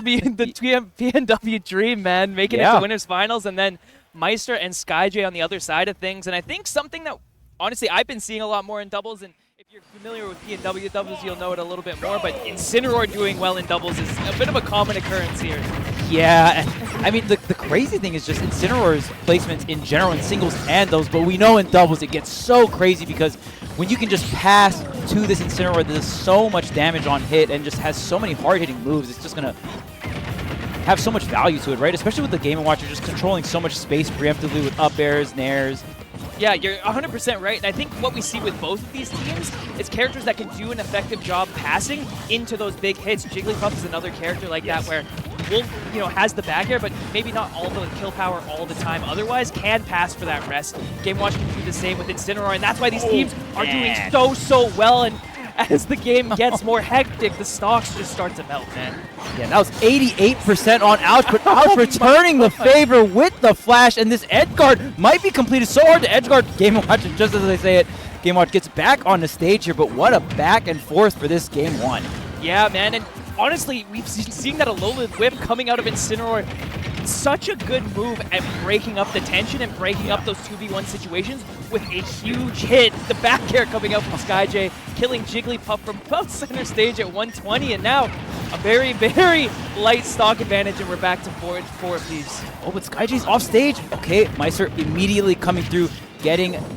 PNW dream, man, making it to winners finals, and then Maister and Skyjay on the other side of things. And I think something that, honestly, I've been seeing a lot more in doubles, and if you're familiar with PNW doubles, you'll know it a little bit more, but Incineroar doing well in doubles is a bit of a common occurrence here. Yeah, I mean, the crazy thing is just Incineroar's placements in general in singles and doubles, but we know in doubles it gets so crazy because when you can just pass to this Incineroar that does so much damage on hit and just has so many hard-hitting moves, it's just going to have so much value to it, right? Especially with the Game & Watch, you're just controlling so much space preemptively with up airs, nairs. Yeah, you're 100% right, and I think what we see with both of these teams is characters that can do an effective job passing into those big hits. Jigglypuff is another character like that where Wolf, has the back air, but maybe not all the kill power all the time. Otherwise, can pass for that rest. Game Watch can do the same with Incineroar, and that's why these teams are doing so well. And as the game gets more hectic, the stocks just start to melt, man. Yeah, that was 88% on Ouch, but Ouch returning the favor with the flash, and this edge guard might be completed. So hard to edge guard Game Watch, and just as I say it, Game Watch gets back on the stage here, but what a back and forth for this game one. Yeah, man, and honestly, we've seen that Alolan Whip coming out of Incineroar. Such a good move at breaking up the tension and breaking up those 2v1 situations with a huge hit. The back air coming out from Skyjay, killing Jigglypuff from both center stage at 120, and now a very, very light stock advantage, and we're back to 4 apiece. Oh, but Skyjay's off stage. Okay, Maister immediately coming through,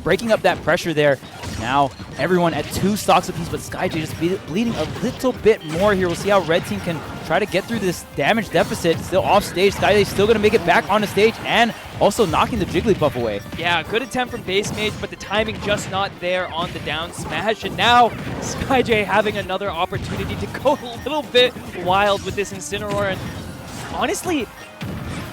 breaking up that pressure there. Now everyone at 2 stocks apiece, but Skyjay just bleeding a little bit more here. We'll see how Red Team can try to get through this damage deficit. Still off stage. Skyjay's still going to make it back on the stage and also knocking the Jigglypuff away. Yeah, good attempt from BassMage, but the timing just not there on the down smash. And now Skyjay having another opportunity to go a little bit wild with this Incineroar. And honestly,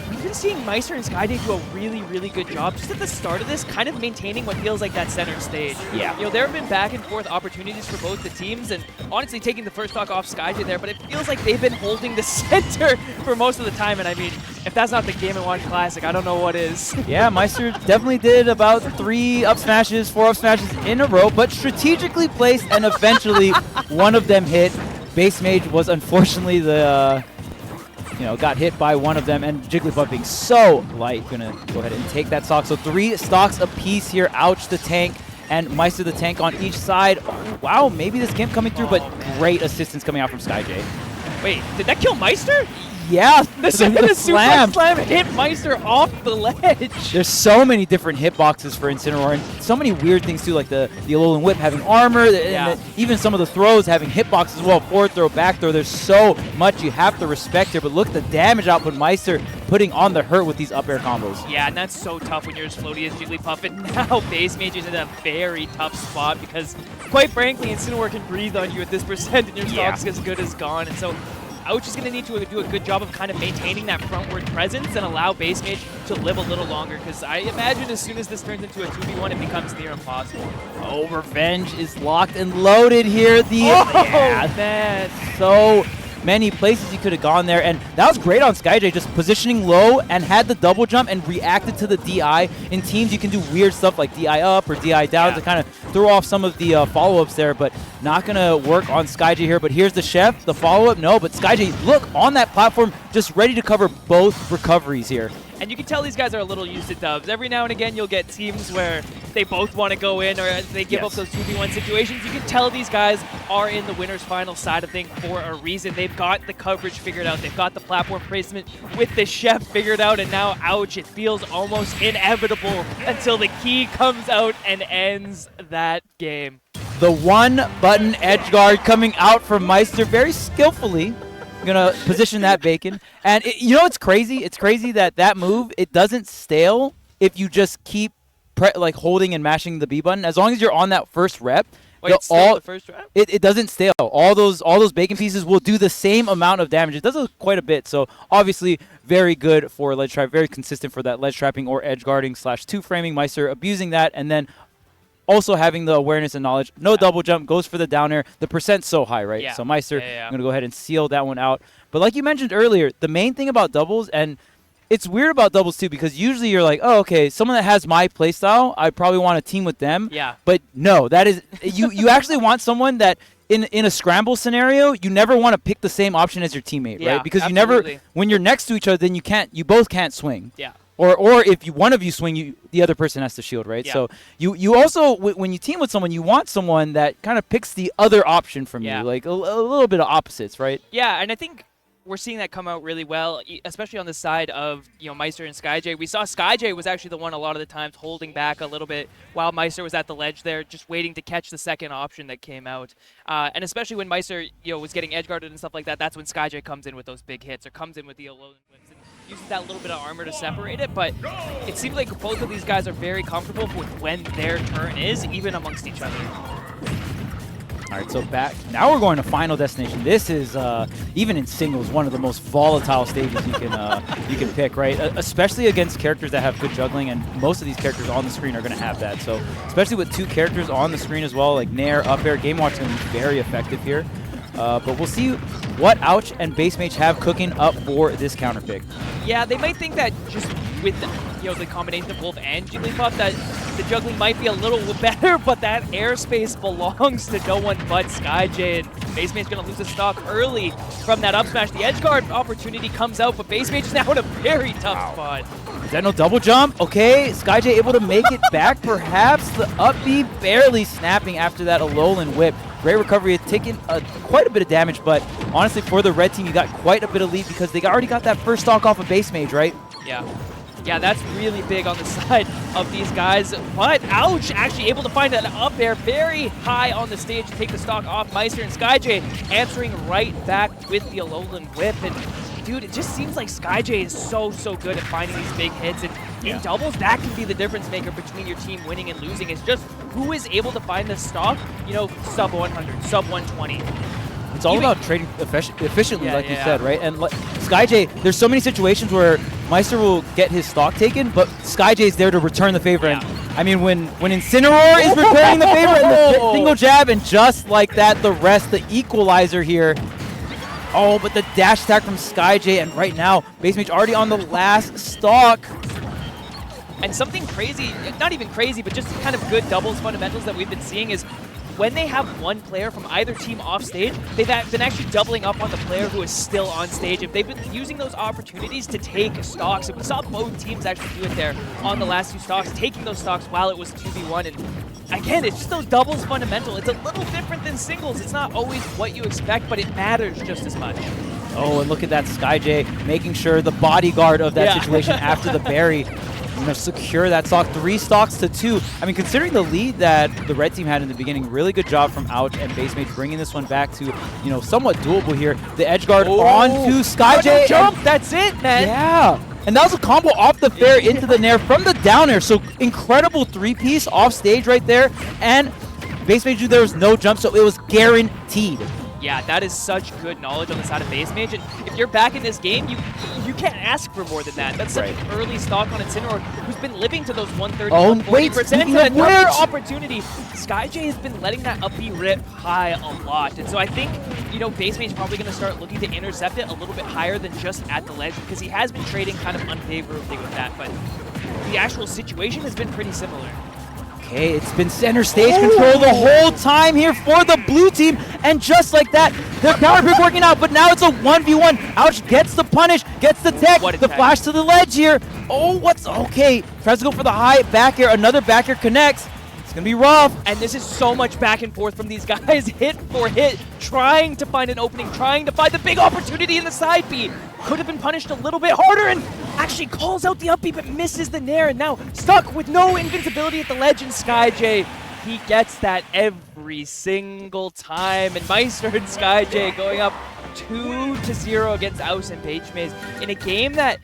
we've been seeing Maister and Skyjay do a really, really good job just at the start of this, kind of maintaining what feels like that center stage. Yeah. There have been back and forth opportunities for both the teams, and honestly taking the first stock off Skyjay there, but it feels like they've been holding the center for most of the time, and I mean, if that's not the Game & Watch Classic, I don't know what is. Yeah, Maister definitely did about 3 up smashes, 4 up smashes in a row, but strategically placed, and eventually one of them hit. BassMage was unfortunately the... got hit by one of them, and Jigglypuff being so light, gonna go ahead and take that stock. So 3 stocks apiece here. Ouch, the tank, and Maister the tank on each side. Oh, wow, maybe this game coming through, but great assistance coming out from Skyjay. Wait, did that kill Maister? Yeah, the suplex slam hit Maister off the ledge. There's so many different hitboxes for Incineroar, and so many weird things too, like the Alolan Whip having armor, and even some of the throws having hitboxes as well. Forward throw, back throw. There's so much you have to respect here, but look at the damage output Maister putting on the hurt with these up air combos. Yeah, and that's so tough when you're as floaty as Jigglypuff, and now BassMage is in a very tough spot because, quite frankly, Incineroar can breathe on you at this percent, and your stock's as good as gone, and so Ouch is going to need to do a good job of kind of maintaining that frontward presence and allow BassMage to live a little longer, because I imagine as soon as this turns into a 2v1, it becomes near impossible. Oh, Revenge is locked and loaded here. Man, so many places he could have gone there, and that was great on Skyjay, just positioning low and had the double jump and reacted to the DI. In teams, you can do weird stuff like DI up or DI down to kind of throw off some of the follow-ups there, but not going to work on Skyjay here. But here's the chef, the follow-up, no, but Skyjay, look, on that platform, just ready to cover both recoveries here. And you can tell these guys are a little used to dubs. Every now and again, you'll get teams where they both want to go in or they give up those 2v1 situations. You can tell these guys are in the winner's final side of things for a reason. They've got the coverage figured out. They've got the platform placement with the chef figured out. And now, ouch, it feels almost inevitable until the key comes out and ends that game. The one-button edge guard coming out from Maister very skillfully. Gonna position that bacon, and it's crazy. It's crazy that move, it doesn't stale if you just keep holding and mashing the B button. As long as you're on that first rep, Wait, it's still the first rep? It doesn't stale. All those bacon pieces will do the same amount of damage. It does quite a bit. So obviously very good for ledge trap, very consistent for that ledge trapping or edge guarding / two framing. Maister abusing that, and then also having the awareness and knowledge. No double jump, goes for the down air. The percent's so high, right? Yeah. So Maister, I'm going to go ahead and seal that one out. But like you mentioned earlier, the main thing about doubles, and it's weird about doubles too, because usually you're like, oh, okay, someone that has my playstyle, I probably want to team with them. Yeah. But no, that is, you actually want someone that in a scramble scenario, you never want to pick the same option as your teammate, right? Because absolutely. you never, when you're next to each other, then you both can't swing. Yeah. Or if one of you swing, the other person has to shield, right? Yeah. So you also, when you team with someone, you want someone that kind of picks the other option from you, like a little bit of opposites, right? Yeah, and I think we're seeing that come out really well, especially on the side of Maister and Skyjay. We saw Skyjay was actually the one a lot of the times holding back a little bit while Maister was at the ledge there, just waiting to catch the second option that came out. And especially when Maister was getting edge guarded and stuff like that, that's when Skyjay comes in with those big hits or comes in with the Alolan whips and uses that little bit of armor to separate it. But it seems like both of these guys are very comfortable with when their turn is, even amongst each other. All right, so back. Now we're going to Final Destination. This is, even in singles, one of the most volatile stages you can pick, right? Especially against characters that have good juggling, and most of these characters on the screen are going to have that. So especially with two characters on the screen as well, like Nair, up air, Game Watch is going to be very effective here. But we'll see what Ouch and BassMage have cooking up for this counter pick. Yeah, they might think that just with the combination of Wolf and Jigglypuff, that the juggling might be a little better, but that airspace belongs to no one but Skyjay, and BassMage's going to lose a stock early from that up smash. The edge guard opportunity comes out, but BassMage is now in a very tough spot. Is that no double jump? Okay, Skyjay able to make it back, perhaps. The up B barely snapping after that Alolan whip. Great recovery, taking quite a bit of damage, but honestly, for the red team, you got quite a bit of lead because they already got that first stock off of BassMage, right? Yeah. Yeah, that's really big on the side of these guys. But Ouch actually able to find an up air very high on the stage to take the stock off Maister, and Skyjay answering right back with the Alolan whip. And dude, it just seems like Skyjay is so good at finding these big hits, and in doubles, that can be the difference maker between your team winning and losing. It's just who is able to find the stock, sub 100, sub 120. It's all about trading efficiently, like you said, right? And Skyjay, there's so many situations where Maister will get his stock taken, but Skyjay's there to return the favor. And I mean, when Incineroar is returning the favor and the single jab, and just like that, the rest, the equalizer here. Oh, but the dash attack from Skyjay, and right now, BassMage already on the last stock. And something crazy, not even crazy, but just kind of good doubles fundamentals that we've been seeing is when they have one player from either team off stage, they've been actually doubling up on the player who is still on stage. If they've been using those opportunities to take stocks, and we saw both teams actually do it there on the last two stocks, taking those stocks while it was 2v1. And again, it's just those doubles fundamental. It's a little different than singles. It's not always what you expect, but it matters just as much. Oh, and look at that Skyjay making sure the bodyguard of that situation after the berry secure that stock. 3 stocks to 2. I mean, considering the lead that the red team had in the beginning, really good job from Ouch and BassMage bringing this one back to, somewhat doable here. The edge guard onto Skyjay. Jump, that's it, man. Yeah. And that was a combo off the fair into the nair from the down air. So incredible 3-piece off stage right there. And BassMage knew there was no jump, so it was guaranteed. Yeah, that is such good knowledge on the side of BassMage, and if you're back in this game, you can't ask for more than that. That's such an early stock on Incineroar, who's been living to those 130, 140%. It's a rare opportunity. Skyjay has been letting that up B rip high a lot, and so I think, BassMage is probably going to start looking to intercept it a little bit higher than just at the ledge, because he has been trading kind of unfavorably with that, but the actual situation has been pretty similar. Okay, it's been center stage control the whole time here for the blue team, and just like that, the counter pick working out, but now it's a 1v1. Ouch gets the punish, gets the tech, the flash to the ledge here. Oh, okay, tries to go for the high back air, another back air connects. It's going to be rough. And this is so much back and forth from these guys, hit for hit, trying to find an opening, trying to find the big opportunity in the side B. Could have been punished a little bit harder, and actually calls out the up B, but misses the nair, and now stuck with no invincibility at the ledge. And Skyjay, he gets that every single time. And Maister and Skyjay going up 2-0 against Ouch and BassMage in a game that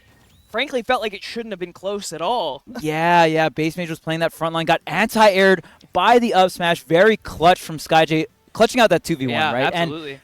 frankly felt like it shouldn't have been close at all. Yeah, BassMage was playing that front line, got anti-aired by the up smash, very clutch from Skyjay, clutching out that 2v1, right? Absolutely. And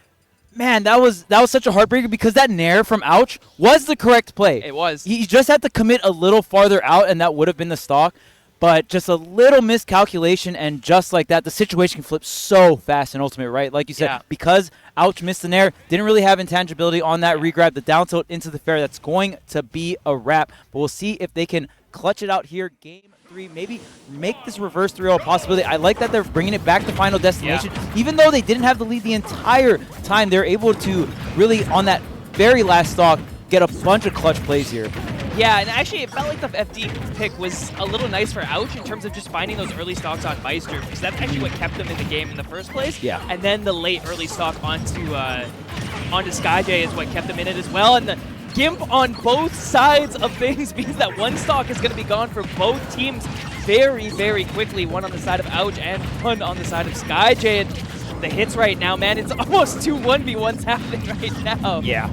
man, that was such a heartbreaker, because that nair from Ouch was the correct play. It was. He just had to commit a little farther out, and that would have been the stock. But just a little miscalculation, and just like that, the situation can flip so fast in Ultimate, right? Like you said, because Ouch missed the nair, didn't really have intangibility on that regrab, the down tilt into the fair, that's going to be a wrap. But we'll see if they can clutch it out here. Game 3, maybe make this reverse 3-0 a possibility. I like that they're bringing it back to Final Destination. Even though they didn't have the lead the entire time, they're able to really, on that very last stock, get a bunch of clutch plays here. Yeah, and actually it felt like the FD pick was a little nice for Ouch in terms of just finding those early stocks on Maister, because that's actually what kept them in the game in the first place. Yeah. And then the late early stock onto Skyjay is what kept them in it as well. And the Gimp on both sides of things means that one stock is going to be gone for both teams very, very quickly. One on the side of Ouch and one on the side of Skyjay. And the hits right now, man, it's almost 2 1v1s happening right now. Yeah.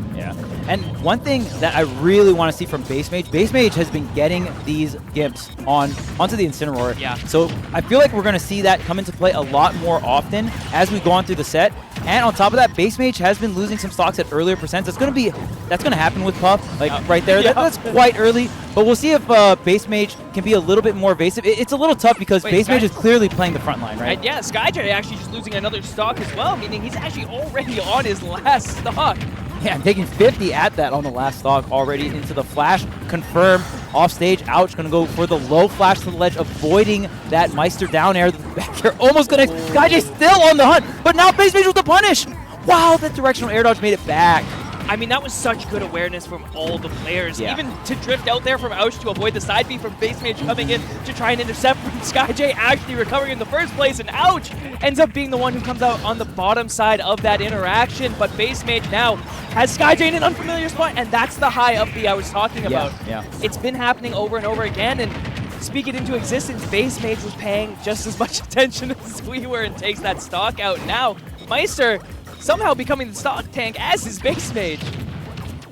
And one thing that I really want to see from BassMage has been getting these Gimps onto the Incineroar. Yeah. So I feel like we're going to see that come into play a lot more often as we go on through the set. And on top of that, BassMage has been losing some stocks at earlier percents. That's going to happen with Puff, like right there. Yeah. That's quite early. But we'll see if BassMage can be a little bit more evasive. It's a little tough because BassMage is clearly playing the front line, right? And yeah, Skyjay actually just losing another stock as well, meaning he's actually already on his last stock. Yeah, I'm taking 50 at that on the last stock already into the flash. Confirm off stage. Ouch, going to go for the low flash to the ledge, avoiding that Maister down air. Back here, almost going to. Skyjay still on the hunt, but now BassMage with the punish. Wow, that directional air dodge made it back. I mean, that was such good awareness from all the players. Yeah. Even to drift out there from Ouch to avoid the side B from BassMage coming in to try and intercept from Skyjay actually recovering in the first place, and Ouch ends up being the one who comes out on the bottom side of that interaction. But BassMage now has Skyjay in an unfamiliar spot, and that's the high up B I was talking about. Yeah. It's been happening over and over again, and speak it into existence, BassMage was paying just as much attention as we were and takes that stock out. Now, Maister somehow becoming the stock tank as is BassMage.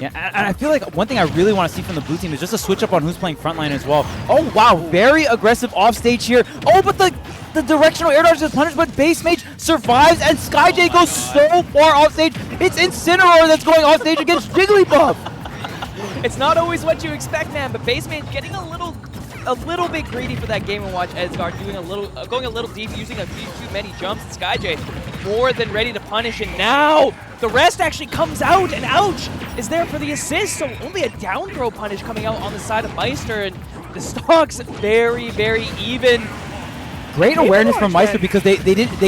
Yeah, and I feel like one thing I really want to see from the blue team is just a switch up on who's playing frontline as well. Oh, wow, very aggressive offstage here. Oh, but the directional air dodge is punished, but BassMage survives, and Skyjay goes so far offstage. It's Incineroar that's going offstage against Jigglypuff. It's not always what you expect, man, but BassMage getting a little bit greedy for that Game & Watch Edgeguard, going a little deep, using a few too many jumps. And Skyjay more than ready to punish, and now the rest actually comes out, and Ouch is there for the assist, so only a down throw punish coming out on the side of Maister, and the stocks very, very even. Great awareness from Maister because they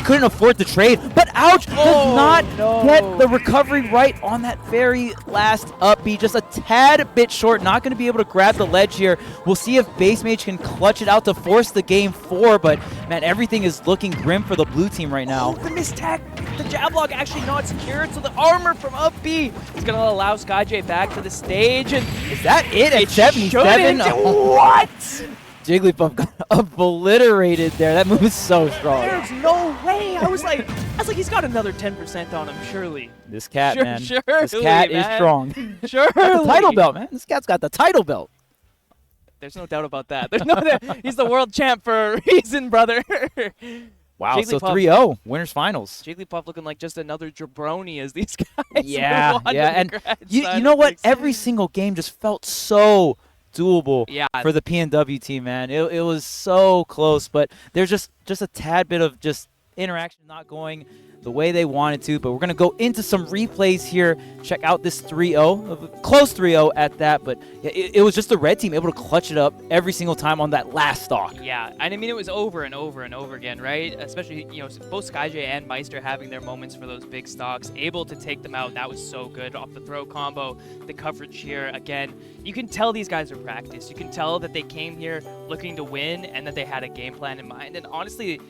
couldn't afford to trade, but Ouch does not get the recovery right on that very last up B. Just a tad bit short, not going to be able to grab the ledge here. We'll see if BassMage can clutch it out to force the game 4, but man, everything is looking grim for the blue team right now. Oh, the mistech, the jab lock actually not secured, so the armor from up B is going to allow Skyjay back to the stage. And is that it at 77? What? Jigglypuff got obliterated there. That move is so strong. There's no way. I was like, he's got another 10% on him, surely. This cat, man. Surely, this cat is strong. Surely. The title belt, man. This cat's got the title belt. There's no doubt about that. There's no doubt. He's the world champ for a reason, brother. Wow, so 3-0, winners finals. Jigglypuff looking like just another jabroni as these guys. Yeah, and you know what? Every single game just felt so doable for the PNW team, man. It was so close, but there's just a tad bit of just interaction not going the way they wanted to. But we're going to go into some replays here. Check out this 3-0, close 3-0 at that. But yeah, it was just the red team able to clutch it up every single time on that last stock. Yeah, and I mean, it was over and over and over again, right? Especially, you know, both Skyjay and Maister having their moments for those big stocks, able to take them out. That was so good. Off the throw combo, the coverage here, again, you can tell these guys are practiced. You can tell that they came here looking to win and that they had a game plan in mind. And honestly,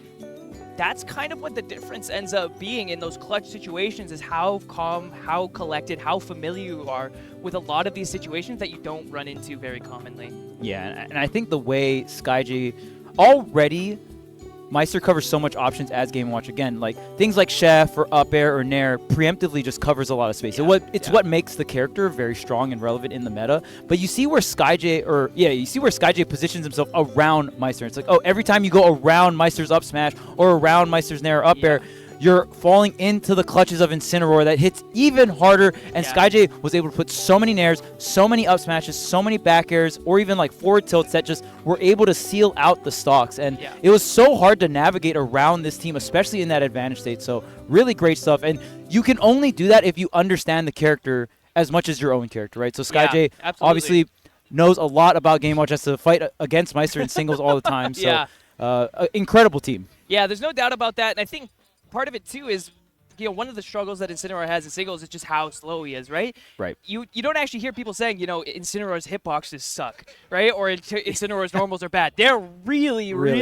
that's kind of what the difference ends up being in those clutch situations, is how calm, how collected, how familiar you are with a lot of these situations that you don't run into very commonly. Yeah, and I think the way Skyjay already, Maister covers so much options as Game & Watch. Again, like things like Chef or Up Air or Nair preemptively just covers a lot of space. Yeah, It's what makes the character very strong and relevant in the meta. But you see where Skyjay positions himself around Maister. It's like, oh, every time you go around Maister's up smash or around Maister's Nair or Up Air, you're falling into the clutches of Incineroar that hits even harder. And Skyjay was able to put so many nairs, so many up smashes, so many back airs, or even like forward tilts that just were able to seal out the stocks. And it was so hard to navigate around this team, especially in that advantage state. So really great stuff. And you can only do that if you understand the character as much as your own character, right? So Skyjay obviously knows a lot about Game Watch, has to fight against Maister in singles all the time. So, incredible team. Yeah, there's no doubt about that. And I think part of it, too, is one of the struggles that Incineroar has in singles is just how slow he is, right? Right. You don't actually hear people saying, Incineroar's hitboxes suck, right? Or Incineroar's normals are bad. They're really, really